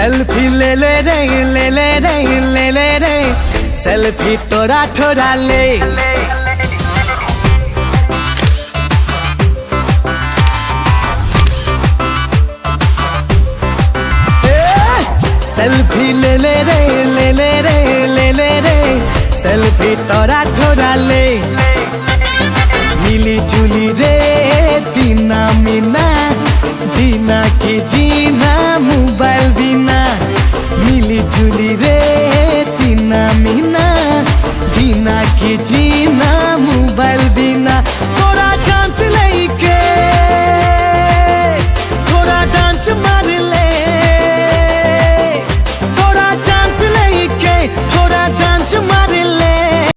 selfie ले ले रे ले ले रे ले ले रे सेल्फी तोरा ठोरा ले सेल्फी ले ले रे ले ले रे ले ले रे सेल्फी तोरा ठोरा ले मिली जुली रे दीना मीना जीना की जी